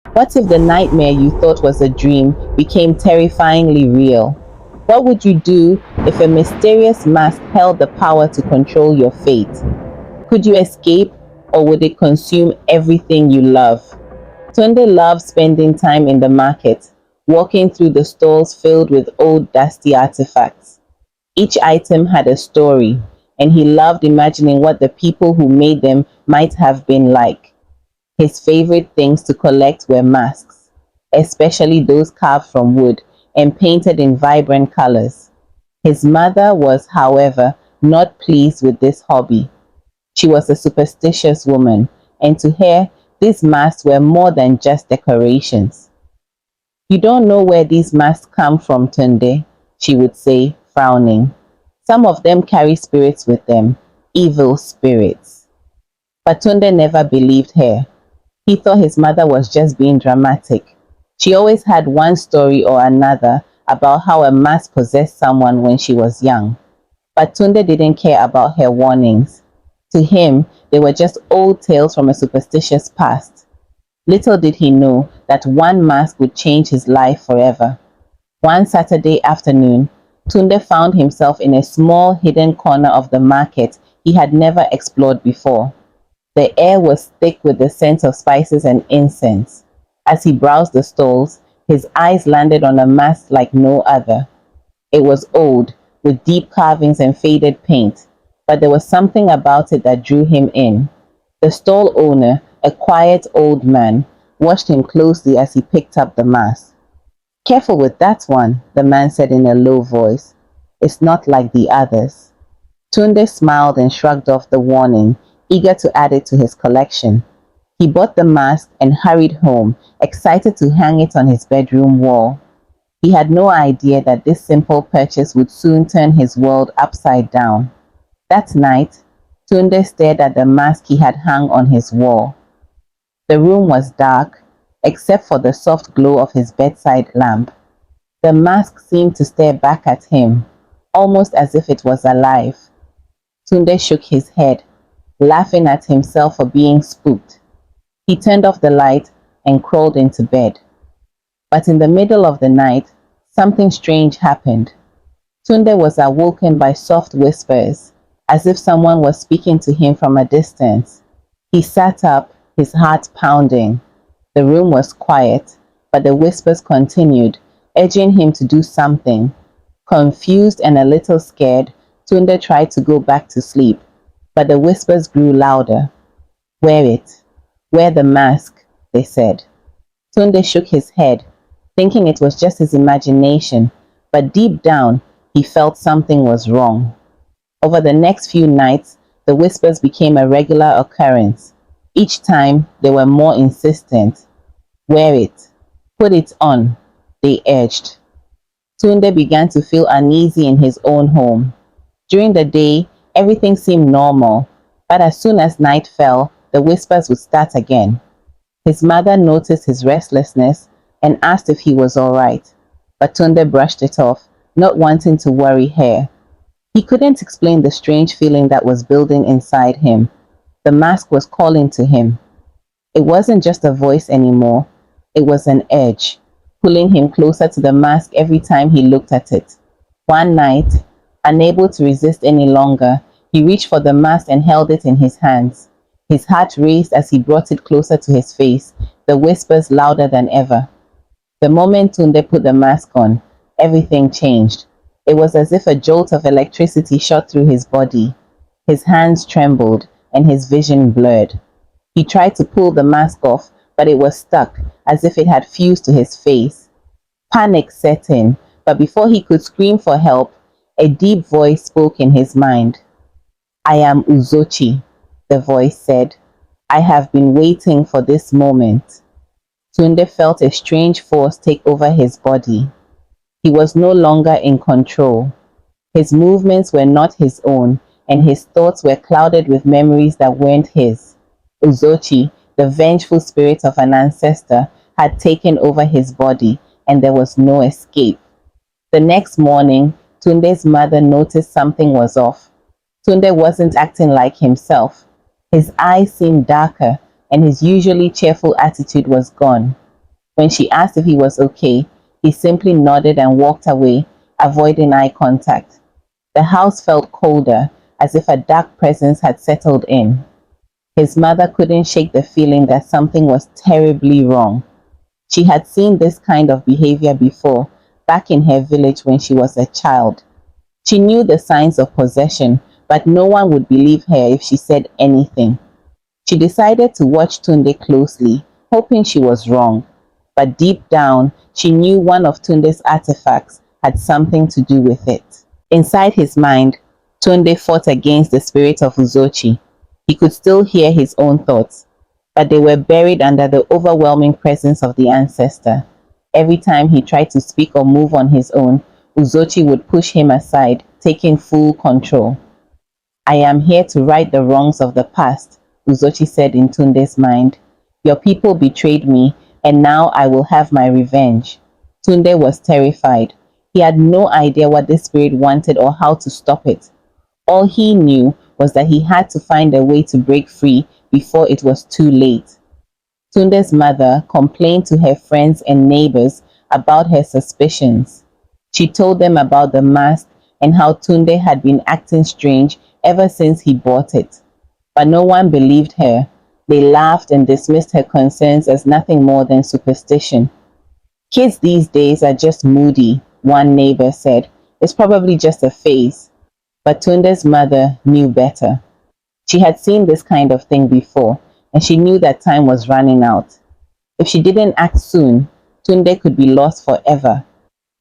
What if the nightmare you thought was a dream became terrifyingly real? What would you do if a mysterious mask held the power to control your fate? Could you escape, or would it consume everything you love? Tunde loved spending time in the market, walking through the stalls filled with old dusty artifacts. Each item had a story, and he loved imagining what the people who made them might have been like. His favorite things to collect were masks, especially those carved from wood and painted in vibrant colors. His mother was, however, not pleased with this hobby. She was a superstitious woman, and to her, these masks were more than just decorations. You don't know where these masks come from, Tunde, she would say, frowning. Some of them carry spirits with them, evil spirits. But Tunde never believed her. He thought his mother was just being dramatic. She always had one story or another about how a mask possessed someone when she was young. But Tunde didn't care about her warnings. To him, they were just old tales from a superstitious past. Little did he know that one mask would change his life forever. One Saturday afternoon, Tunde found himself in a small hidden corner of the market he had never explored before. The air was thick with the scent of spices and incense. As he browsed the stalls, his eyes landed on a mask like no other. It was old, with deep carvings and faded paint, but there was something about it that drew him in. The stall owner, a quiet old man, watched him closely as he picked up the mask. "Careful with that one," the man said in a low voice. "It's not like the others." Tunde smiled and shrugged off the warning, eager to add it to his collection. He bought the mask and hurried home, excited to hang it on his bedroom wall. He had no idea that this simple purchase would soon turn his world upside down. That night, Tunde stared at the mask he had hung on his wall. The room was dark, except for the soft glow of his bedside lamp. The mask seemed to stare back at him, almost as if it was alive. Tunde shook his head, laughing at himself for being spooked. He turned off the light and crawled into bed. But in the middle of the night, something strange happened. Tunde was awoken by soft whispers, as if someone was speaking to him from a distance. He sat up, his heart pounding. The room was quiet, but the whispers continued, urging him to do something. Confused and a little scared, Tunde tried to go back to sleep, but the whispers grew louder. "Wear it. Wear the mask," they said. Tunde shook his head, thinking it was just his imagination, but deep down, he felt something was wrong. Over the next few nights, the whispers became a regular occurrence. Each time, they were more insistent. "Wear it. Put it on," they urged. Tunde began to feel uneasy in his own home. During the day, everything seemed normal, but as soon as night fell, the whispers would start again. His mother noticed his restlessness and asked if he was all right, but Tunde brushed it off, not wanting to worry her. He couldn't explain the strange feeling that was building inside him. The mask was calling to him. It wasn't just a voice anymore, it was an edge, pulling him closer to the mask every time he looked at it. One night, unable to resist any longer, he reached for the mask and held it in his hands. His heart raced as he brought it closer to his face, the whispers louder than ever. The moment Tunde put the mask on, everything changed. It was as if a jolt of electricity shot through his body. His hands trembled and his vision blurred. He tried to pull the mask off, but it was stuck, as if it had fused to his face. Panic set in, but before he could scream for help, a deep voice spoke in his mind. "I am Uzochi," the voice said. "I have been waiting for this moment." Tunde felt a strange force take over his body. He was no longer in control. His movements were not his own, and his thoughts were clouded with memories that weren't his. Uzochi, the vengeful spirit of an ancestor, had taken over his body, and there was no escape. The next morning, Tunde's mother noticed something was off. Tunde wasn't acting like himself. His eyes seemed darker, and his usually cheerful attitude was gone. When she asked if he was okay, he simply nodded and walked away, avoiding eye contact. The house felt colder, as if a dark presence had settled in. His mother couldn't shake the feeling that something was terribly wrong. She had seen this kind of behavior before, back in her village when she was a child. She knew the signs of possession, but no one would believe her if she said anything. She decided to watch Tunde closely, hoping she was wrong. But deep down, she knew one of Tunde's artifacts had something to do with it. Inside his mind, Tunde fought against the spirit of Uzochi. He could still hear his own thoughts, but they were buried under the overwhelming presence of the ancestor. Every time he tried to speak or move on his own, Uzochi would push him aside, taking full control. I am here to right the wrongs of the past, Uzochi said in Tunde's mind. Your people betrayed me, and now I will have my revenge. Tunde was terrified. He had no idea what this spirit wanted or how to stop it. All he knew was that he had to find a way to break free before it was too late. Tunde's mother complained to her friends and neighbors about her suspicions. She told them about the mask and how Tunde had been acting strange ever since he bought it. But no one believed her. They laughed and dismissed her concerns as nothing more than superstition. Kids these days are just moody, one neighbor said. It's probably just a phase. But Tunde's mother knew better. She had seen this kind of thing before, and she knew that time was running out. If she didn't act soon, Tunde could be lost forever.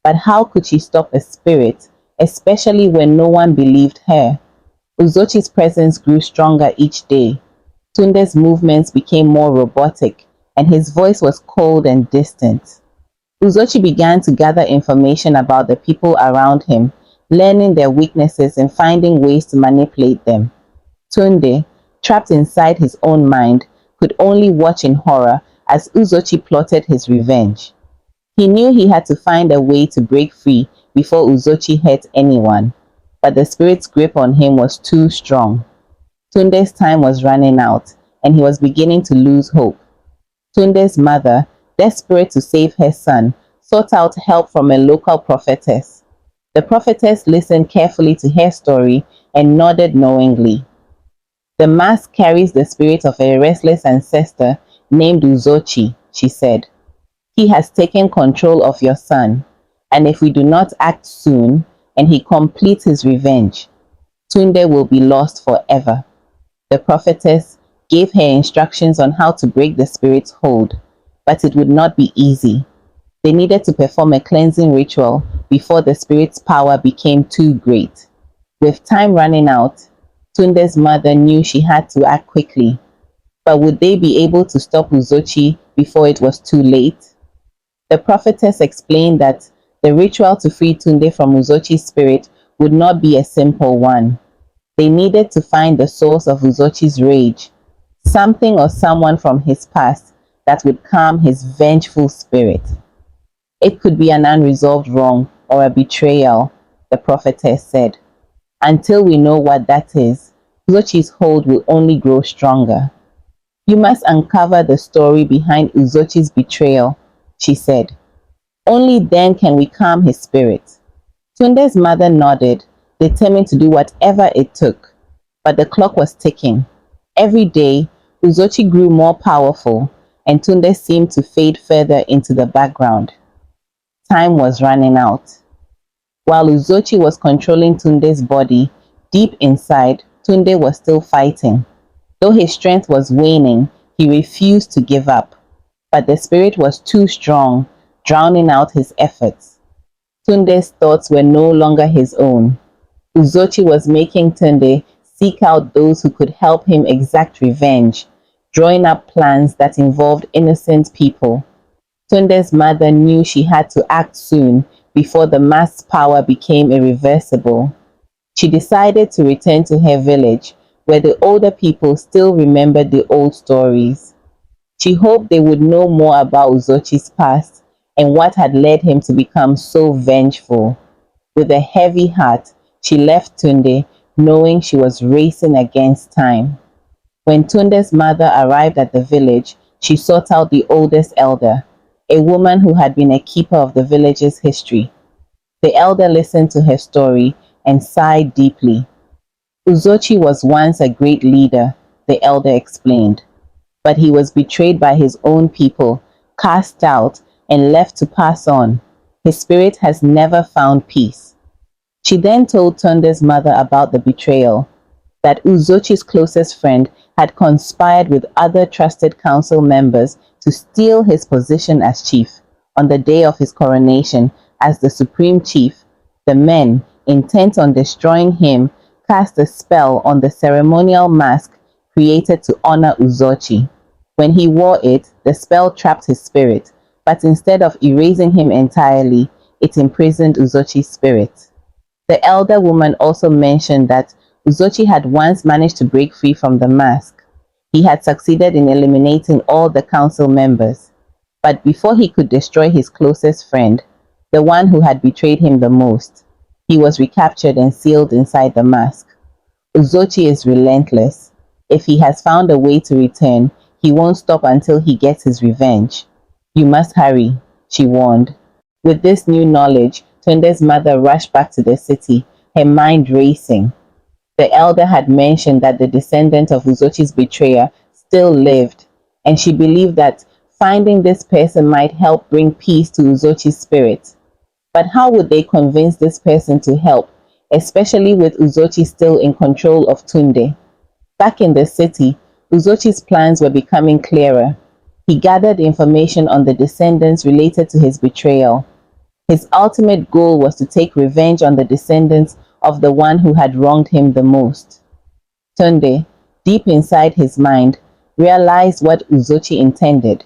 But how could she stop a spirit, especially when no one believed her? Uzochi's presence grew stronger each day. Tunde's movements became more robotic, and his voice was cold and distant. Uzochi began to gather information about the people around him, learning their weaknesses and finding ways to manipulate them. Tunde, trapped inside his own mind, could only watch in horror as Uzochi plotted his revenge. He knew he had to find a way to break free before Uzochi hurt anyone, but the spirit's grip on him was too strong. Tunde's time was running out, and he was beginning to lose hope. Tunde's mother, desperate to save her son, sought out help from a local prophetess. The prophetess listened carefully to her story and nodded knowingly. The mask carries the spirit of a restless ancestor named Uzochi, she said. He has taken control of your son, and if we do not act soon and he completes his revenge, Tunde will be lost forever. The prophetess gave her instructions on how to break the spirit's hold, but it would not be easy. They needed to perform a cleansing ritual before the spirit's power became too great. With time running out, Tunde's mother knew she had to act quickly. But would they be able to stop Uzochi before it was too late? The prophetess explained that the ritual to free Tunde from Uzochi's spirit would not be a simple one. They needed to find the source of Uzochi's rage, something or someone from his past that would calm his vengeful spirit. It could be an unresolved wrong or a betrayal, the prophetess said. Until we know what that is, Uzochi's hold will only grow stronger. You must uncover the story behind Uzochi's betrayal, she said. Only then can we calm his spirit. Tunde's mother nodded, determined to do whatever it took. But the clock was ticking. Every day, Uzochi grew more powerful, and Tunde seemed to fade further into the background. Time was running out. While Uzochi was controlling Tunde's body, deep inside, Tunde was still fighting. Though his strength was waning, he refused to give up. But the spirit was too strong, drowning out his efforts. Tunde's thoughts were no longer his own. Uzochi was making Tunde seek out those who could help him exact revenge, drawing up plans that involved innocent people. Tunde's mother knew she had to act soon before the mass power became irreversible. She decided to return to her village, where the older people still remembered the old stories. She hoped they would know more about Uzochi's past and what had led him to become so vengeful. With a heavy heart, she left Tunde, knowing she was racing against time. When Tunde's mother arrived at the village, she sought out the oldest elder. a woman who had been a keeper of the village's history. The elder listened to her story and sighed deeply. Uzochi was once a great leader, the elder explained, but he was betrayed by his own people, cast out, and left to pass on. His spirit has never found peace. She then told Tunde's mother about the betrayal, that Uzochi's closest friend had conspired with other trusted council members to steal his position as chief. On the day of his coronation as the supreme chief, the men, intent on destroying him, cast a spell on the ceremonial mask created to honor Uzochi. When he wore it, the spell trapped his spirit, but instead of erasing him entirely, it imprisoned Uzochi's spirit. The elder woman also mentioned that Uzochi had once managed to break free from the mask. He had succeeded in eliminating all the council members. But before he could destroy his closest friend, the one who had betrayed him the most, he was recaptured and sealed inside the mask. Uzochi is relentless. If he has found a way to return, he won't stop until he gets his revenge. You must hurry, she warned. With this new knowledge, Tunde's mother rushed back to the city, her mind racing. The elder had mentioned that the descendant of Uzochi's betrayer still lived, and she believed that finding this person might help bring peace to Uzochi's spirit. But how would they convince this person to help, especially with Uzochi still in control of Tunde? Back in the city, Uzochi's plans were becoming clearer. He gathered information on the descendants related to his betrayal. His ultimate goal was to take revenge on the descendants of the one who had wronged him the most. Tunde, deep inside his mind, realized what Uzochi intended,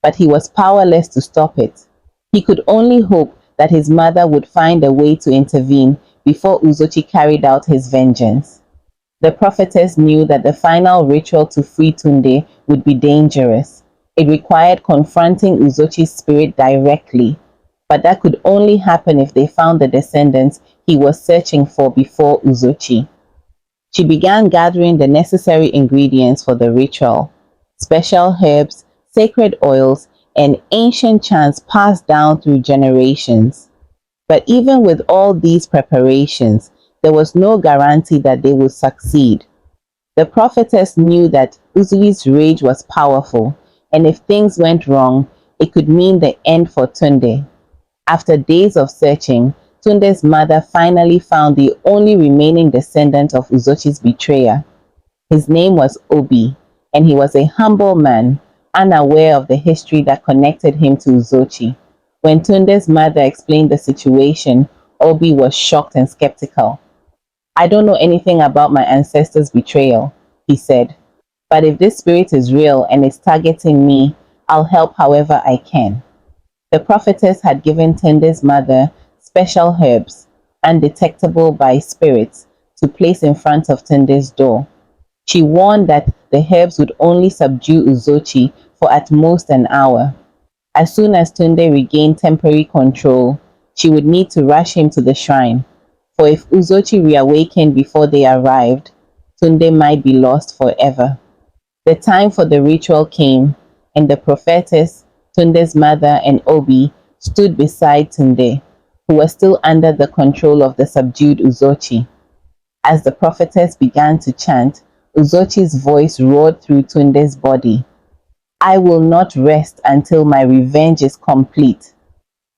but he was powerless to stop it. He could only hope that his mother would find a way to intervene before Uzochi carried out his vengeance. The prophetess knew that the final ritual to free Tunde would be dangerous. It required confronting Uzochi's spirit directly, but that could only happen if they found the descendants he was searching for before Uzochi. She began gathering the necessary ingredients for the ritual: special herbs, sacred oils, and ancient chants passed down through generations. But even with all these preparations, there was no guarantee that they would succeed. The prophetess knew that Uzui's rage was powerful, and if things went wrong, it could mean the end for Tunde. After days of searching, Tunde's mother finally found the only remaining descendant of Uzochi's betrayer. His name was Obi, and he was a humble man, unaware of the history that connected him to Uzochi. When Tunde's mother explained the situation, Obi was shocked and skeptical. "I don't know anything about my ancestors' betrayal," he said. "But if this spirit is real and is targeting me, I'll help however I can." The prophetess had given Tunde's mother special herbs, undetectable by spirits, to place in front of Tunde's door. She warned that the herbs would only subdue Uzochi for at most an hour. As soon as Tunde regained temporary control, she would need to rush him to the shrine, for if Uzochi reawakened before they arrived, Tunde might be lost forever. The time for the ritual came, and the prophetess, Tunde's mother, and Obi stood beside Tunde, who was still under the control of the subdued Uzochi. As the prophetess began to chant, Uzochi's voice roared through Tunde's body. "I will not rest until my revenge is complete,"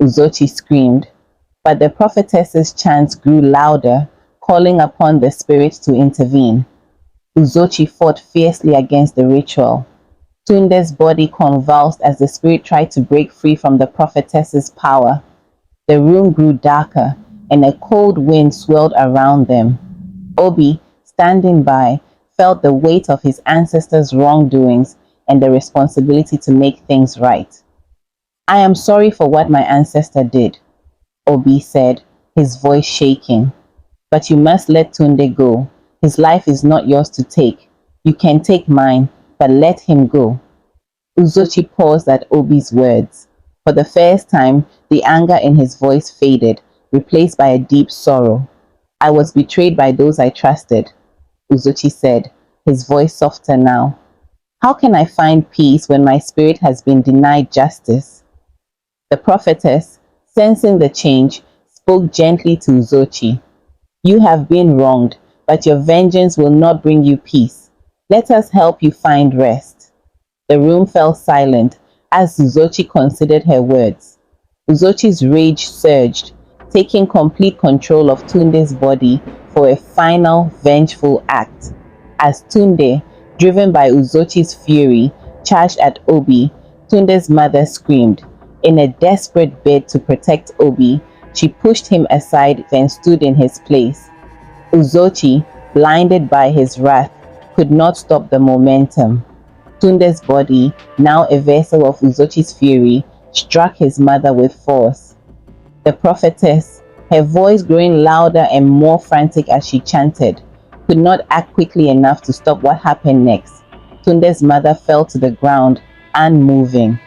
Uzochi screamed. But the prophetess's chants grew louder, calling upon the spirit to intervene. Uzochi fought fiercely against the ritual. Tunde's body convulsed as the spirit tried to break free from the prophetess's power. The room grew darker, and a cold wind swirled around them. Obi, standing by, felt the weight of his ancestors' wrongdoings and the responsibility to make things right. "I am sorry for what my ancestor did," Obi said, his voice shaking. "But you must let Tunde go. His life is not yours to take. You can take mine, but let him go." Uzochi paused at Obi's words. For the first time, the anger in his voice faded, replaced by a deep sorrow. "I was betrayed by those I trusted," Uzochi said, his voice softer now. "How can I find peace when my spirit has been denied justice?" The prophetess, sensing the change, spoke gently to Uzochi. You have been wronged, but your vengeance will not bring you peace. Let us help you find rest. The room fell silent as Uzochi considered her words. Uzochi's rage surged, taking complete control of Tunde's body for a final vengeful act. As Tunde, driven by Uzochi's fury, charged at Obi, Tunde's mother screamed. In a desperate bid to protect Obi, she pushed him aside then stood in his place. Uzochi, blinded by his wrath, could not stop the momentum. Tunde's body, now a vessel of Uzochi's fury, struck his mother with force. The prophetess, her voice growing louder and more frantic as she chanted, could not act quickly enough to stop what happened next. Tunde's mother fell to the ground, unmoving.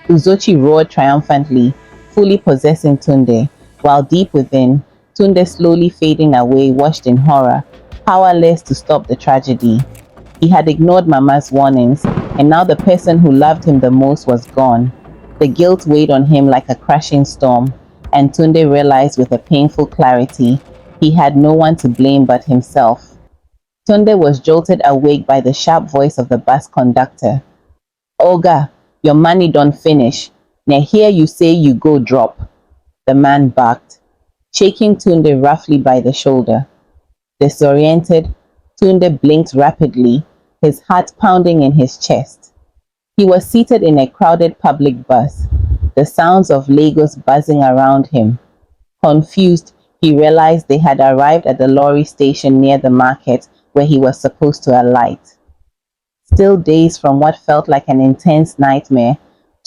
Uzochi roared triumphantly, fully possessing Tunde, while deep within, Tunde slowly fading away watched in horror, powerless to stop the tragedy. He had ignored Mama's warnings, and now the person who loved him the most was gone. The guilt weighed on him like a crashing storm, and Tunde realized with a painful clarity he had no one to blame but himself. Tunde was jolted awake by the sharp voice of the bus conductor. Oga, your money don't finish. Now here you say you go drop. The man barked, shaking Tunde roughly by the shoulder. Disoriented, Tunde blinked rapidly, his heart pounding in his chest. He was seated in a crowded public bus, the sounds of Lagos buzzing around him. Confused, he realized they had arrived at the lorry station near the market where he was supposed to alight. Still dazed from what felt like an intense nightmare,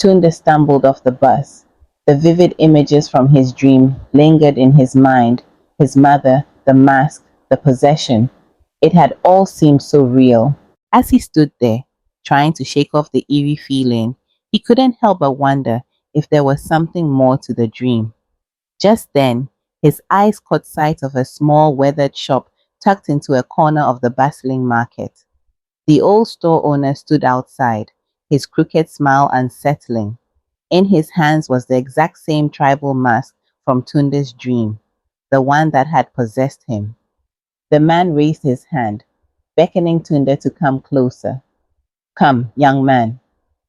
Tunde stumbled off the bus. The vivid images from his dream lingered in his mind, his mother, the mask, the possession. It had all seemed so real. As he stood there, trying to shake off the eerie feeling, he couldn't help but wonder if there was something more to the dream. Just then, his eyes caught sight of a small weathered shop tucked into a corner of the bustling market. The old store owner stood outside, his crooked smile unsettling. In his hands was the exact same tribal mask from Tunde's dream, the one that had possessed him. The man raised his hand, beckoning Tunde to come closer. Come, young man,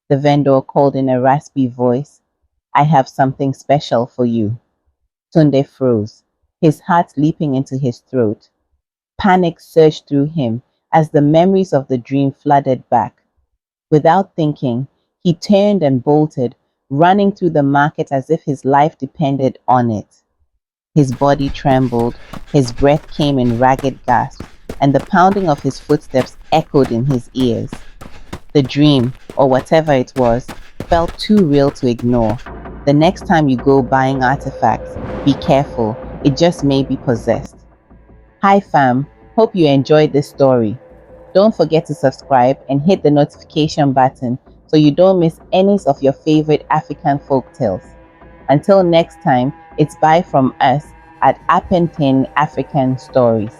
the vendor called in a raspy voice. I have something special for you. Tunde froze, his heart leaping into his throat. Panic surged through him as the memories of the dream flooded back. Without thinking, he turned and bolted, running through the market as if his life depended on it. His body trembled, his breath came in ragged gasps, and the pounding of his footsteps echoed in his ears. The dream, or whatever it was, felt too real to ignore. The next time you go buying artifacts, be careful, it just may be possessed. Hi fam, hope you enjoyed this story. Don't forget to subscribe and hit the notification button so you don't miss any of your favorite African folktales. Until next time, it's bye from us at Apenthene African Stories.